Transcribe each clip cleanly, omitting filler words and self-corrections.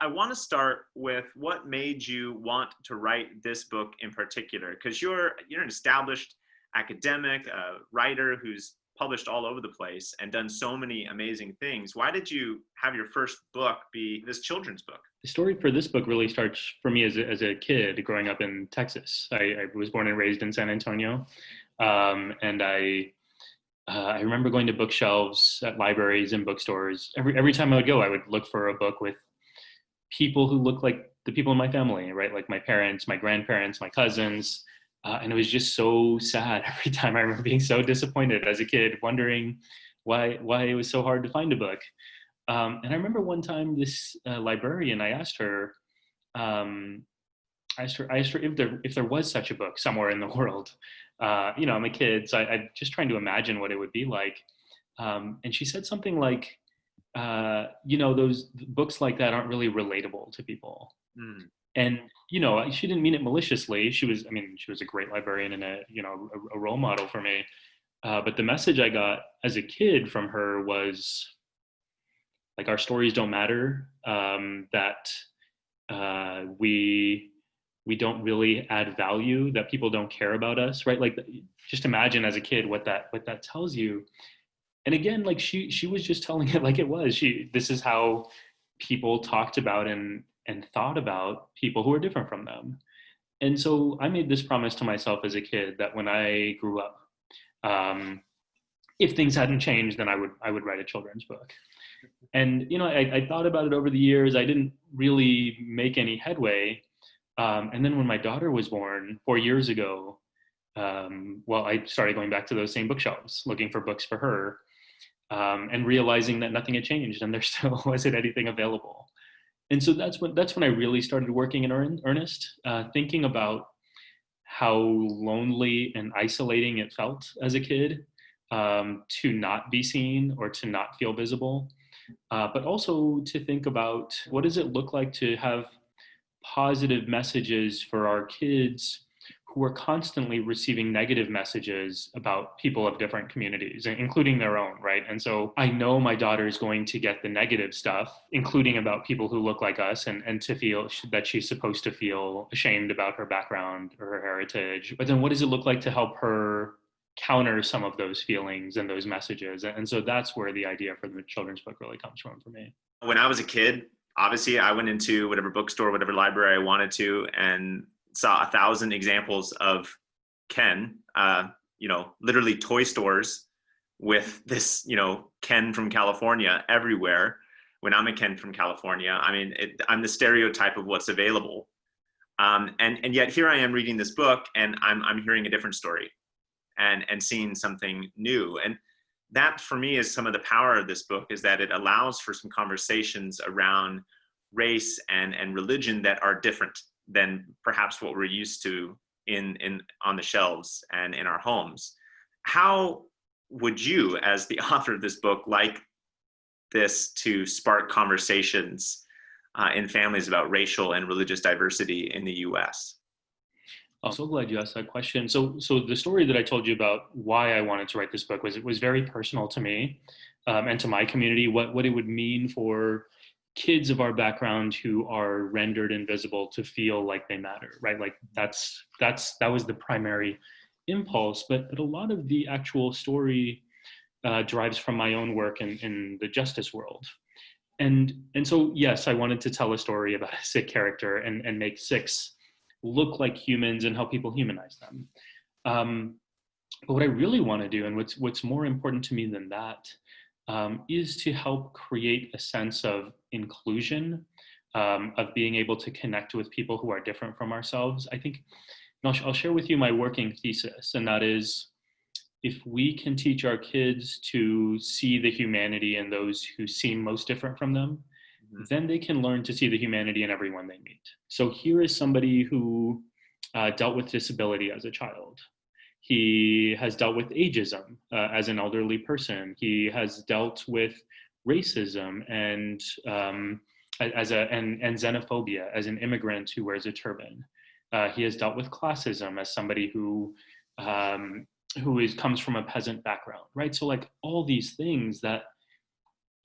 I want to start with what made you want to write this book in particular, because you're an established academic, writer who's published all over the place and done so many amazing things. Why did you have your first book be this children's book? The story for this book really starts for me as a kid growing up in Texas. I was born and raised in San Antonio, and I remember going to bookshelves at libraries and bookstores. Every time I would go, I would look for a book with people who look like the people in my family, right? Like my parents, my grandparents, my cousins. And it was just so sad every time. I remember being so disappointed as a kid, wondering why it was so hard to find a book. And I remember one time this librarian, um, I asked her if there was such a book somewhere in the world. I'm a kid, so I just trying to imagine what it would be like. And she said something like, those books like that aren't really relatable to people. Mm. And she didn't mean it maliciously. She was a great librarian and a role model for me. But the message I got as a kid from her was like, our stories don't matter. That we don't really add value. That people don't care about us, right? Like, just imagine as a kid what that tells you. And again, like she was just telling it like it was. This is how people talked about and thought about people who are different from them. And so I made this promise to myself as a kid that when I grew up, if things hadn't changed, then I would write a children's book. And I thought about it over the years. I didn't really make any headway. And then when my daughter was born 4 years ago, I started going back to those same bookshelves, looking for books for her, and realizing that nothing had changed and there still wasn't anything available. And so that's when I really started working in earnest, thinking about how lonely and isolating it felt as a kid, to not be seen or to not feel visible, but also to think about what does it look like to have positive messages for our kids who are constantly receiving negative messages about people of different communities, including their own, right? And so I know my daughter is going to get the negative stuff, including about people who look like us, and to feel that she's supposed to feel ashamed about her background or her heritage. But then what does it look like to help her counter some of those feelings and those messages? And so that's where the idea for the children's book really comes from for me. When I was a kid, obviously I went into whatever bookstore, whatever library I wanted to, and saw 1,000 examples of Ken, literally toy stores with this, Ken from California everywhere. When I'm a Ken from California, I'm the stereotype of what's available. And yet here I am reading this book and I'm hearing a different story and seeing something new. And that for me is some of the power of this book, is that it allows for some conversations around race and religion that are different than perhaps what we're used to in on the shelves and in our homes. How would you, as the author of this book, like this to spark conversations in families about racial and religious diversity in the US? I'm so glad you asked that question. So the story that I told you about why I wanted to write this book was very personal to me, and to my community. What it would mean for kids of our background who are rendered invisible to feel like they matter, right? Like that was the primary impulse. But a lot of the actual story derives from my own work in the justice world. And so yes, I wanted to tell a story about a Sikh character and make Sikhs look like humans and how people humanize them. But what I really want to do, and what's more important to me than that, is to help create a sense of inclusion, of being able to connect with people who are different from ourselves. I think, I'll share with you my working thesis, and that is, if we can teach our kids to see the humanity in those who seem most different from them, then they can learn to see the humanity in everyone they meet. So here is somebody who dealt with disability as a child. He has dealt with ageism as an elderly person. He has dealt with racism and xenophobia as an immigrant who wears a turban. He has dealt with classism as somebody who comes from a peasant background, right? So like all these things that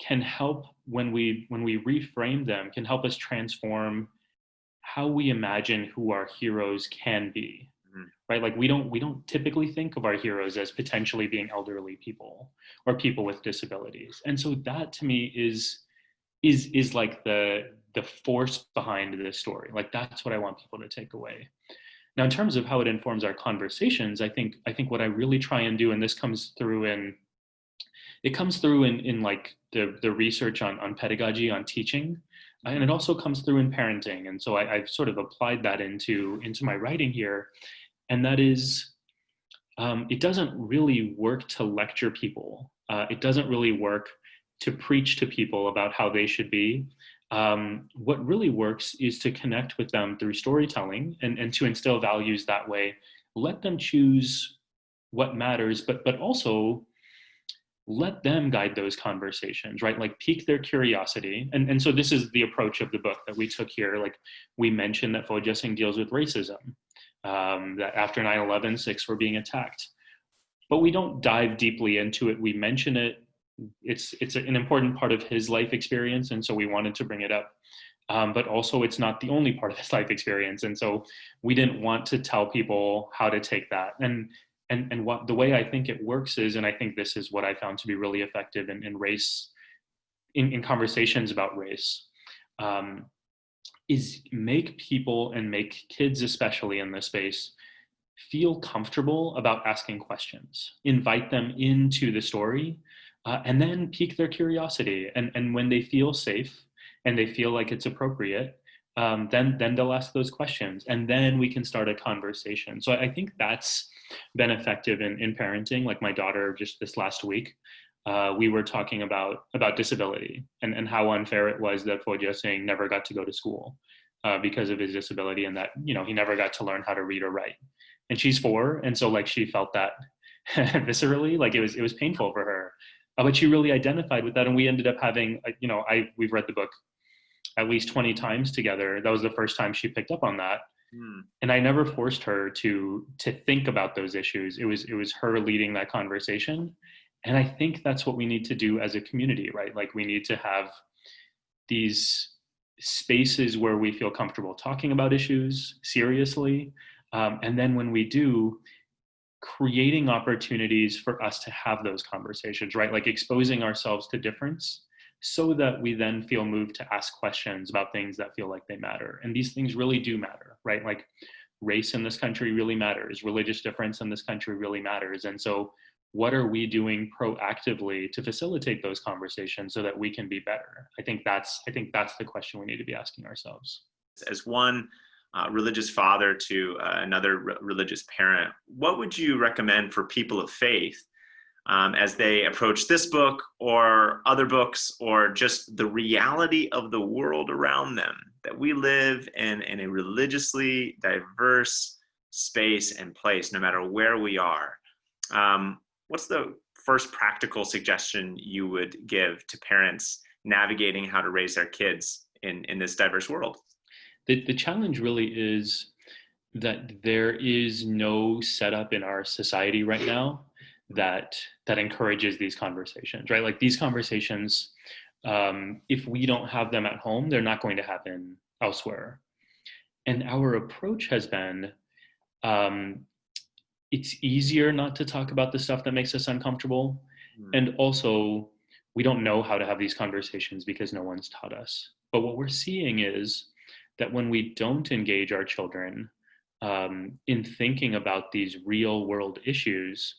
can help when we reframe them, can help us transform how we imagine who our heroes can be. Right? Like we don't typically think of our heroes as potentially being elderly people or people with disabilities. And so that to me is like the force behind this story. Like that's what I want people to take away. Now, in terms of how it informs our conversations, I think what I really try and do, and this comes through in like the research on pedagogy, on teaching, and it also comes through in parenting. And so I've sort of applied that into my writing here, and that is, it doesn't really work to lecture people. It doesn't really work to preach to people about how they should be. What really works is to connect with them through storytelling and to instill values that way. Let them choose what matters, but also let them guide those conversations, right? Like pique their curiosity. And so this is the approach of the book that we took here. Like we mentioned that Fauja Singh deals with racism, that after 9/11, Sikhs were being attacked. But we don't dive deeply into it. We mention it. It's an important part of his life experience, and so we wanted to bring it up. But also, it's not the only part of his life experience, and so we didn't want to tell people how to take that. And what the way I think it works is, and I think this is what I found to be really effective in race, in conversations about race, is make people and make kids, especially in this space, feel comfortable about asking questions. Invite them into the story, and then pique their curiosity. And when they feel safe and they feel like it's appropriate, then they'll ask those questions, and then we can start a conversation. So I think that's been effective in parenting. Like my daughter, just this last week, we were talking about disability and how unfair it was that Fauja Singh never got to go to school because of his disability, and that he never got to learn how to read or write. And she's 4, and so like she felt that viscerally, like it was painful for her. But she really identified with that, and we ended up having, we've read the book at least 20 times together. That was the first time she picked up on that. And I never forced her to think about those issues. It was her leading that conversation. And I think that's what we need to do as a community, right? Like we need to have these spaces where we feel comfortable talking about issues seriously. And then when we do, creating opportunities for us to have those conversations, right? Like exposing ourselves to difference so that we then feel moved to ask questions about things that feel like they matter. And these things really do matter, right? Like race in this country really matters. Religious difference in this country really matters. And so what are we doing proactively to facilitate those conversations so that we can be better? I think that's the question we need to be asking ourselves. As one religious father to another religious parent, what would you recommend for people of faith as they approach this book or other books, or just the reality of the world around them, that we live in a religiously diverse space and place, no matter where we are? What's the first practical suggestion you would give to parents navigating how to raise their kids in this diverse world? The challenge really is that there is no setup in our society right now that encourages these conversations, right? Like these conversations, if we don't have them at home, they're not going to happen elsewhere. And our approach has been, it's easier not to talk about the stuff that makes us uncomfortable. And also, we don't know how to have these conversations because no one's taught us. But what we're seeing is that when we don't engage our children in thinking about these real world issues,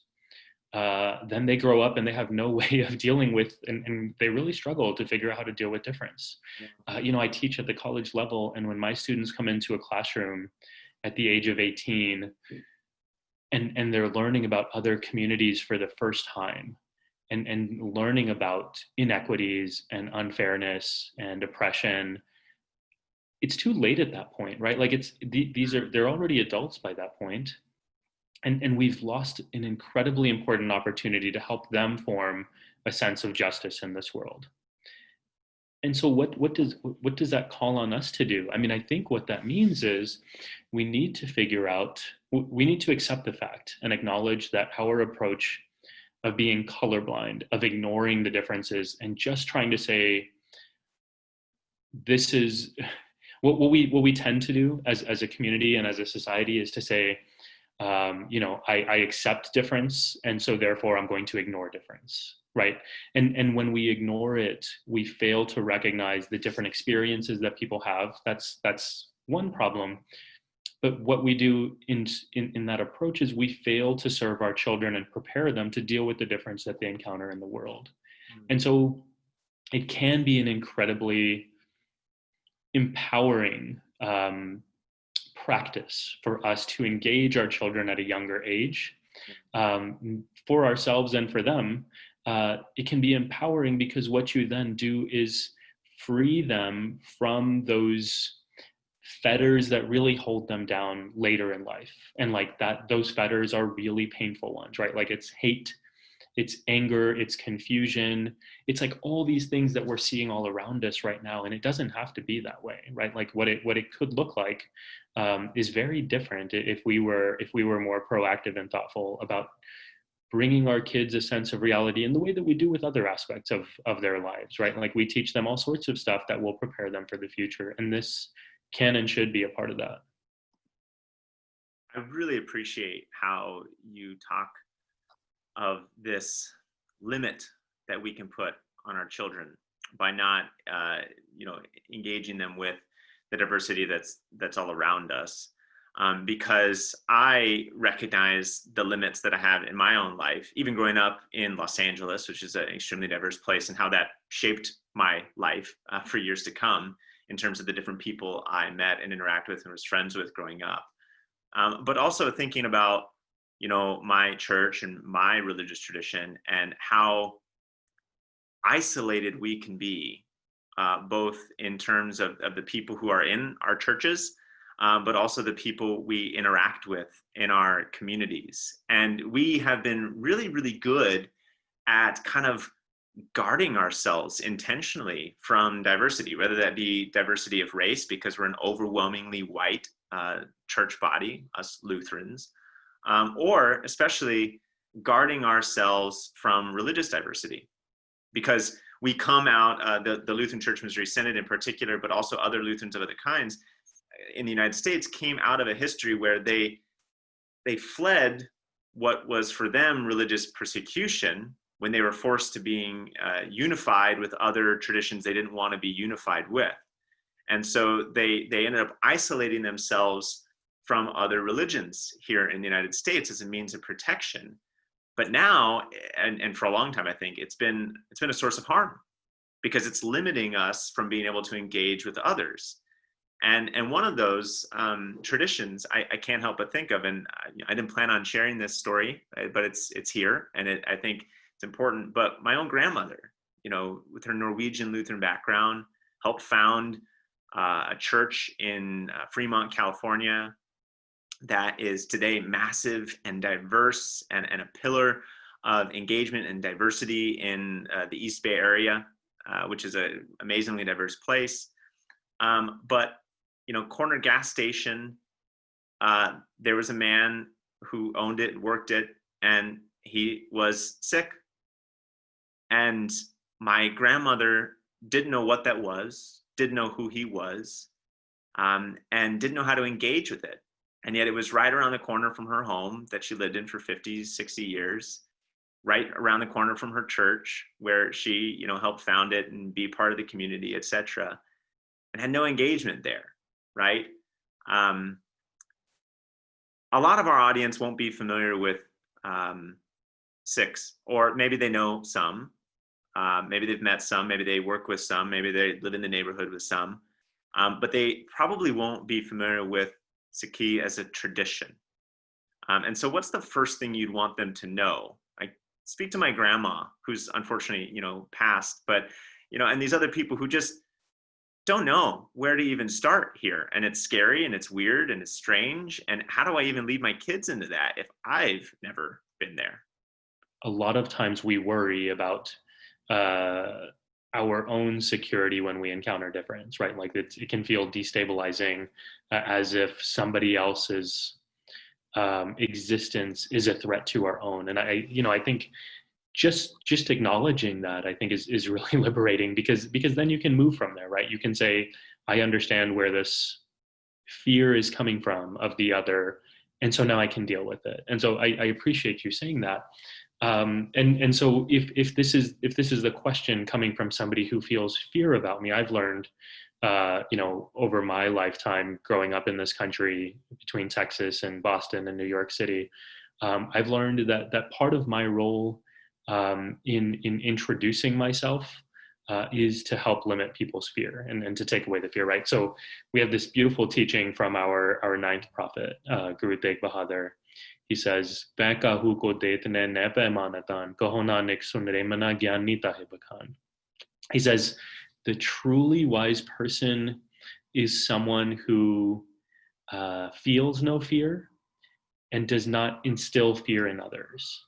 then they grow up and they have no way of dealing with, and they really struggle to figure out how to deal with difference. I teach at the college level, and when my students come into a classroom at the age of 18, and they're learning about other communities for the first time, and learning about inequities and unfairness and oppression, it's too late at that point, right? Like they're already adults by that point. And we've lost an incredibly important opportunity to help them form a sense of justice in this world. And so what does that call on us to do? I mean, I think what that means is we need to accept the fact and acknowledge that our approach of being colorblind, of ignoring the differences, and just trying to say, this is what we tend to do as a community and as a society is to say, I accept difference, and so therefore I'm going to ignore difference, right? And when we ignore it, we fail to recognize the different experiences that people have. That's one problem. But what we do in that approach is we fail to serve our children and prepare them to deal with the difference that they encounter in the world. And so it can be an incredibly empowering practice for us to engage our children at a younger age, for ourselves and for them. It can be empowering because what you then do is free them from those fetters that really hold them down later in life. And like that, those fetters are really painful ones, right? Like it's hate, it's anger, it's confusion. It's like all these things that we're seeing all around us right now. And it doesn't have to be that way, right? Like what it could look like is very different if we were more proactive and thoughtful about bringing our kids a sense of reality in the way that we do with other aspects of their lives, right? Like we teach them all sorts of stuff that will prepare them for the future. And this can and should be a part of that. I really appreciate how you talk of this limit that we can put on our children by not, engaging them with the diversity that's all around us. Because I recognize the limits that I have in my own life, even growing up in Los Angeles, which is an extremely diverse place, and how that shaped my life for years to come in terms of the different people I met and interact with and was friends with growing up. But also thinking about, my church and my religious tradition and how isolated we can be, both in terms of the people who are in our churches, but also the people we interact with in our communities. And we have been really, really good at kind of guarding ourselves intentionally from diversity, whether that be diversity of race, because we're an overwhelmingly white church body, us Lutherans, or especially guarding ourselves from religious diversity, because we come out, the Lutheran Church Missouri Synod in particular, but also other Lutherans of other kinds in the United States came out of a history where they fled what was for them religious persecution when they were forced to being unified with other traditions they didn't want to be unified with. And so they ended up isolating themselves from other religions here in the United States as a means of protection. But now, and for a long time, I think it's been a source of harm, because it's limiting us from being able to engage with others. And one of those traditions I can't help but think of, and I didn't plan on sharing this story, but it's here, and I think it's important. But my own grandmother, with her Norwegian Lutheran background, helped found a church in Fremont, California, that is today massive and diverse and a pillar of engagement and diversity in the East Bay area, which is an amazingly diverse place. But corner gas station, there was a man who owned it, worked it, and he was sick. And my grandmother didn't know what that was, didn't know who he was, and didn't know how to engage with it. And yet it was right around the corner from her home that she lived in for 50, 60 years, right around the corner from her church where she, helped found it and be part of the community, etc., and had no engagement there, right? A lot of our audience won't be familiar with SIX, or maybe they know some, maybe they've met some, maybe they work with some, maybe they live in the neighborhood with some, but they probably won't be familiar with Sikhi as a tradition. And so what's the first thing you'd want them to know? I speak to my grandma, who's unfortunately, passed, but, and these other people who just don't know where to even start here. And it's scary and it's weird and it's strange. And how do I even lead my kids into that if I've never been there? A lot of times we worry about our own security when we encounter difference, right? Like it can feel destabilizing, as if somebody else's existence is a threat to our own. And I think just acknowledging that, I think, is really liberating, because then you can move from there, right? You can say, I understand where this fear is coming from of the other, and so now I can deal with it. And so I appreciate you saying that. And so if this is the question coming from somebody who feels fear about me, I've learned, over my lifetime growing up in this country between Texas and Boston and New York City, I've learned that part of my role in introducing myself is to help limit people's fear, and to take away the fear, right? So we have this beautiful teaching from our ninth prophet, Guru Tegh Bahadur. He says, "Banka hu ko detne nepe manatan, kahona nik sunre mana gyani tahe bakhan." He says, the truly wise person is someone who feels no fear and does not instill fear in others.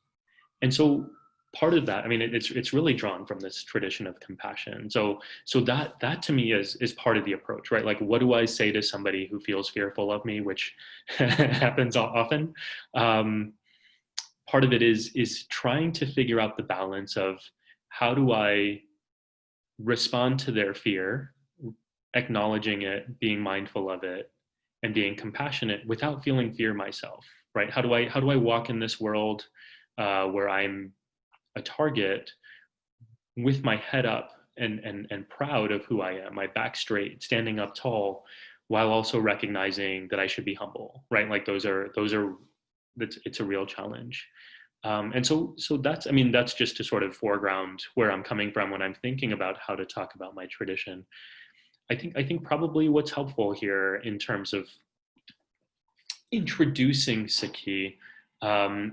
And so part of that, I mean, it's really drawn from this tradition of compassion. So that to me is part of the approach, right? Like, what do I say to somebody who feels fearful of me, which happens often? Part of it is trying to figure out the balance of, how do I respond to their fear, acknowledging it, being mindful of it, and being compassionate without feeling fear myself, right? How do I walk in this world where I'm a target, with my head up and proud of who I am, my back straight, standing up tall, while also recognizing that I should be humble, right? Like those are it's a real challenge. And so that's just to sort of foreground where I'm coming from when I'm thinking about how to talk about my tradition. I think probably what's helpful here in terms of introducing Sikhi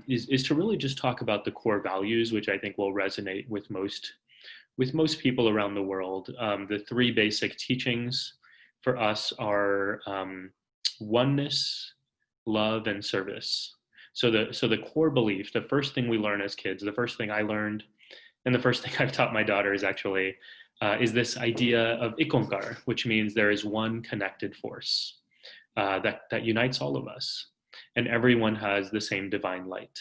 is to really just talk about the core values, which I think will resonate with most people around the world. The three basic teachings for us are oneness, love, and service. So the core belief, the first thing we learn as kids, the first thing I learned, and the first thing I've taught my daughters actually, is this idea of ikonkar, which means there is one connected force that unites all of us, and everyone has the same divine light.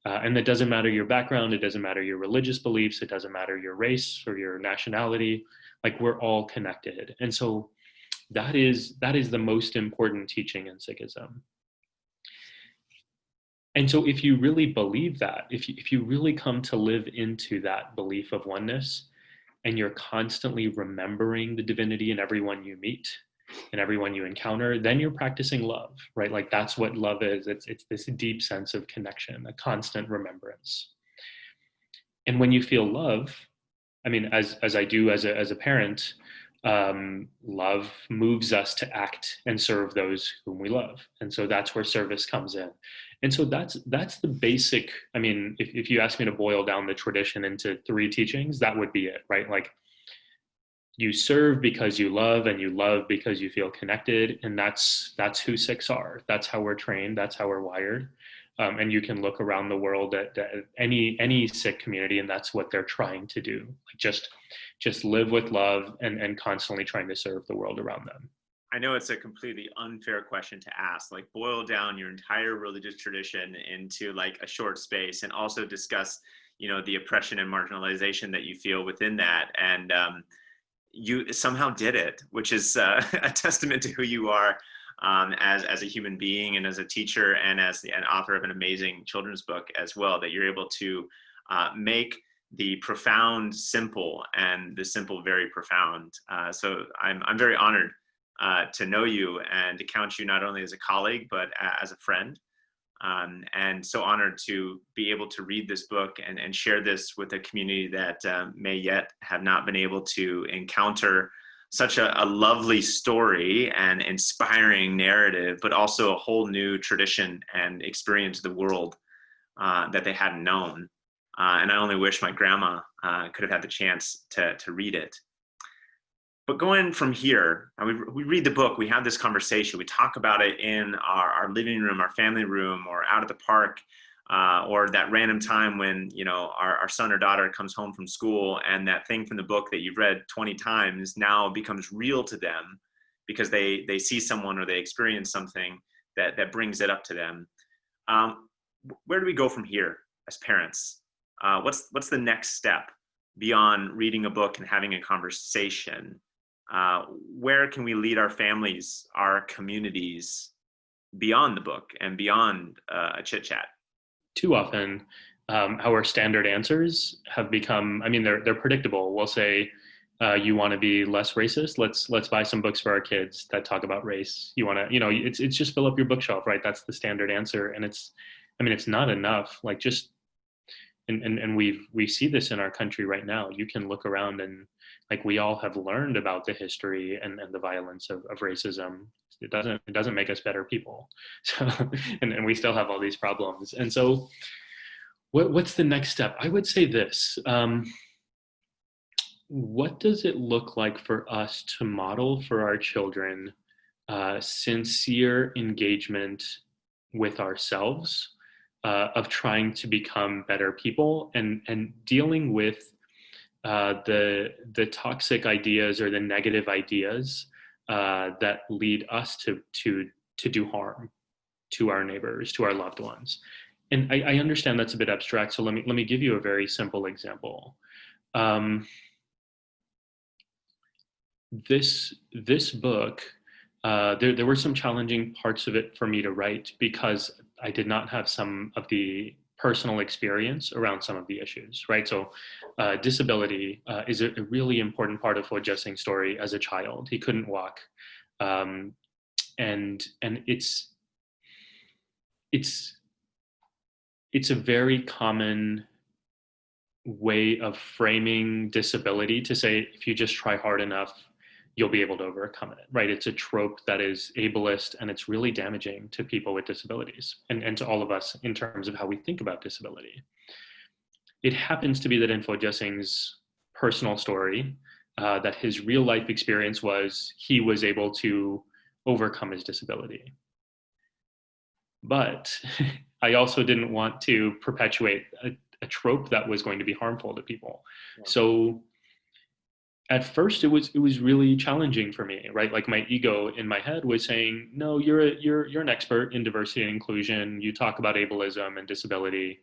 And it doesn't matter your background, it doesn't matter your religious beliefs, it doesn't matter your race or your nationality. Like, we're all connected. And so that is the most important teaching in Sikhism. And so if you really believe that, if you really come to live into that belief of oneness, and you're constantly remembering the divinity in everyone you meet and everyone you encounter, then you're practicing love, right? Like, that's what love is. It's this deep sense of connection, a constant remembrance. And when you feel love, I mean, as I do as a parent, love moves us to act and serve those whom we love. And so that's where service comes in. And so that's the basic, I mean, if you ask me to boil down the tradition into three teachings, that would be it, right? Like, you serve because you love, and you love because you feel connected. And that's who Sikhs are. That's how we're trained. That's how we're wired. And you can look around the world at any Sikh community, and that's what they're trying to do. Like, just live with love and constantly trying to serve the world around them. I know it's a completely unfair question to ask, like, boil down your entire religious tradition into like a short space, and also discuss, the oppression and marginalization that you feel within that. And you somehow did it, which is a testament to who you are as a human being, and as a teacher, and as an author of an amazing children's book as well, that you're able to make the profound simple, and the simple very profound. So I'm very honored to know you, and to count you not only as a colleague, but as a friend. And so honored to be able to read this book and share this with a community that may yet have not been able to encounter such a lovely story and inspiring narrative, but also a whole new tradition and experience of the world that they hadn't known. And I only wish my grandma could have had the chance to read it. But going from here, we read the book, we have this conversation, we talk about it in our living room, our family room, or out at the park, or that random time when, our son or daughter comes home from school, and that thing from the book that you've read 20 times now becomes real to them, because they see someone or they experience something that brings it up to them. Where do we go from here as parents? what's the next step beyond reading a book and having a conversation? Where can we lead our families, our communities beyond the book and beyond a chit chat? Too often, our standard answers have become, I mean, they're predictable. We'll say, you want to be less racist? Let's buy some books for our kids that talk about race. You want to, it's just fill up your bookshelf, right? That's the standard answer. And it's not enough. Like just, and we see this in our country right now. You can look around and like we all have learned about the history and the violence of racism. It doesn't make us better people. So, and we still have all these problems. And so what's the next step? I would say this. What does it look like for us to model for our children sincere engagement with ourselves, of trying to become better people and dealing with the toxic ideas or the negative ideas that lead us to do harm to our neighbors, to our loved ones? And I understand that's a bit abstract, so let me give you a very simple example. This book, there were some challenging parts of it for me to write because I did not have some of the personal experience around some of the issues, right? So disability is a really important part of Fauja Singh's story as a child. He couldn't walk. And it's a very common way of framing disability to say, if you just try hard enough, you'll be able to overcome it, right? It's a trope that is ableist and it's really damaging to people with disabilities and to all of us in terms of how we think about disability. It happens to be that in Fauja Singh's personal story, that his real life experience was he was able to overcome his disability. But I also didn't want to perpetuate a trope that was going to be harmful to people. Yeah. So at first it was really challenging for me, right? Like my ego in my head was saying, no, you're an expert in diversity and inclusion. You talk about ableism and disability.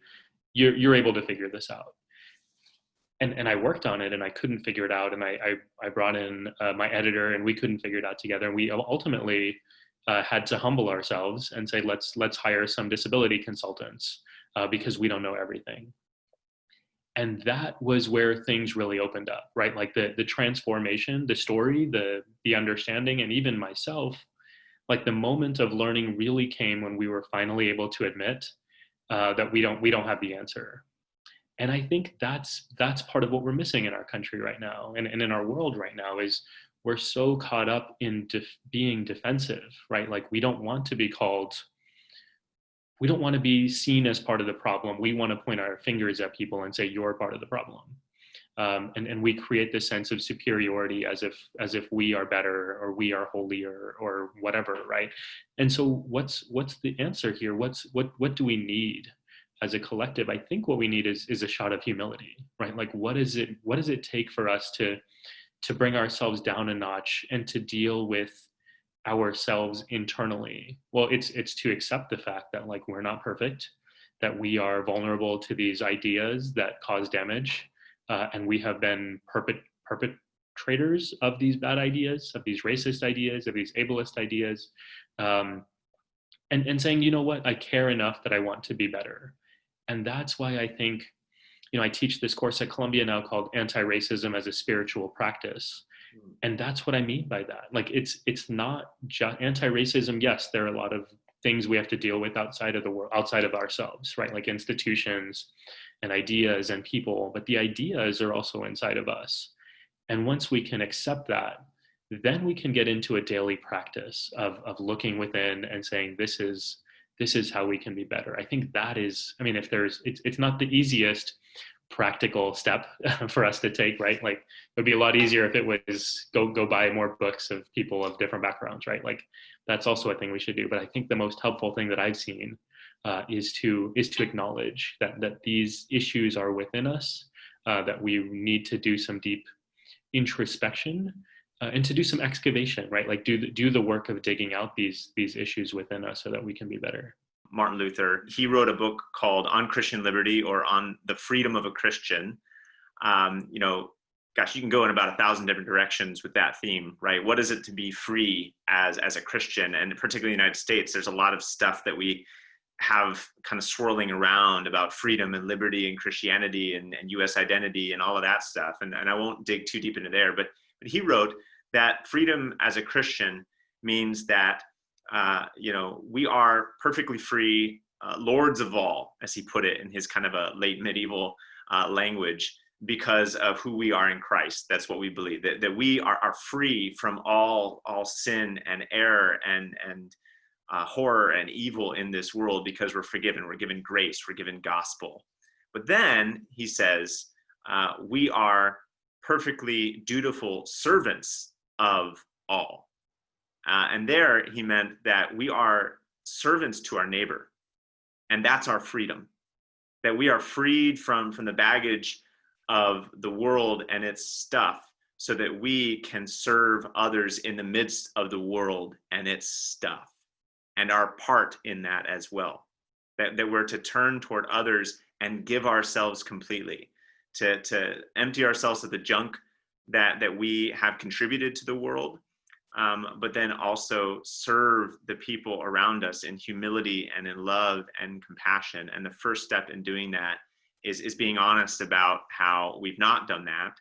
You're able to figure this out. And I worked on it and I couldn't figure it out. And I brought in my editor and we couldn't figure it out together. And we ultimately had to humble ourselves and say, let's hire some disability consultants because we don't know everything. And that was where things really opened up, right? Like the transformation, the story, the understanding, and even myself, like the moment of learning really came when we were finally able to admit that we don't have the answer. And I think that's part of what we're missing in our country right now and in our world right now is we're so caught up in being defensive, right? Like we don't want to be seen as part of the problem. We want to point our fingers at people and say, you're part of the problem. And we create this sense of superiority as if we are better or we are holier or whatever, right? And so what's the answer here? What do we need as a collective? I think what we need is a shot of humility, right? Like what does it take for us to bring ourselves down a notch and to deal with ourselves internally? Well, it's to accept the fact that like we're not perfect, that we are vulnerable to these ideas that cause damage, and we have been perpetrators of these bad ideas, of these racist ideas, of these ableist ideas, and saying, you know what, I care enough that I want to be better. And that's why I think, I teach this course at Columbia now called Anti-Racism as a Spiritual Practice. And that's what I mean by that. Like it's not just anti-racism. Yes, there are a lot of things we have to deal with outside of the world, outside of ourselves, right? Like institutions and ideas and people, but the ideas are also inside of us. And once we can accept that, then we can get into a daily practice of looking within and saying, this is how we can be better. I think that is, it's not the easiest practical step for us to take, right? Like it would be a lot easier if it was go buy more books of people of different backgrounds, right? Like that's also a thing we should do. But I think the most helpful thing that I've seen is to acknowledge that these issues are within us, that we need to do some deep introspection and to do some excavation, right? Like do the work of digging out these issues within us so that we can be better. Martin Luther. He wrote a book called On Christian Liberty, or On the Freedom of a Christian. You know, gosh, you can go in about 1,000 different directions with that theme, right? What is it to be free as a Christian? And particularly in the United States, there's a lot of stuff that we have kind of swirling around about freedom and liberty and Christianity and US identity and all of that stuff. And I won't dig too deep into there, but he wrote that freedom as a Christian means that, you know, we are perfectly free, lords of all, as he put it in his kind of a late medieval language, because of who we are in Christ. That's what we believe, that we are free from all sin and error and horror and evil in this world, because we're forgiven, we're given grace, we're given gospel. But then he says, we are perfectly dutiful servants of all. And there he meant that we are servants to our neighbor, and that's our freedom, that we are freed from the baggage of the world and its stuff, so that we can serve others in the midst of the world and its stuff, and our part in that as well. That we're to turn toward others and give ourselves completely, to empty ourselves of the junk that we have contributed to the world, but then also serve the people around us in humility and in love and compassion. And the first step in doing that is being honest about how we've not done that,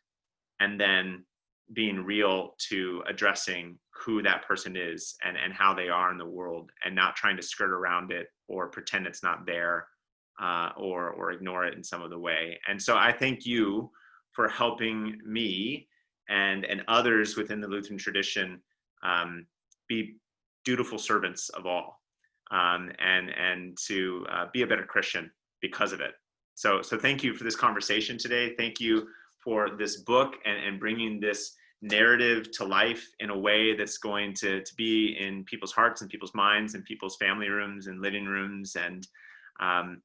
and then being real to addressing who that person is and how they are in the world, and not trying to skirt around it or pretend it's not there, or ignore it in some other way. And so I thank you for helping me and others within the Lutheran tradition be dutiful servants of all, and to be a better Christian because of it. So thank you for this conversation today. Thank you for this book and bringing this narrative to life in a way that's going to be in people's hearts and people's minds and people's family rooms and living rooms. And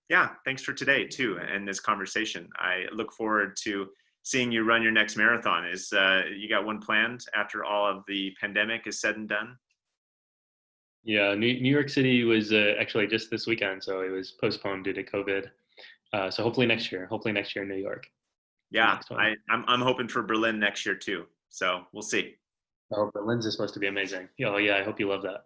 yeah, thanks for today too, and this conversation. I look forward to seeing you run your next marathon. Is you got one planned after all of the pandemic is said and done? Yeah, New York City was actually just this weekend, so it was postponed due to COVID. So hopefully next year in New York. Yeah, I'm hoping for Berlin next year too. So we'll see. Oh, Berlin's is supposed to be amazing. Oh yeah, I hope you love that.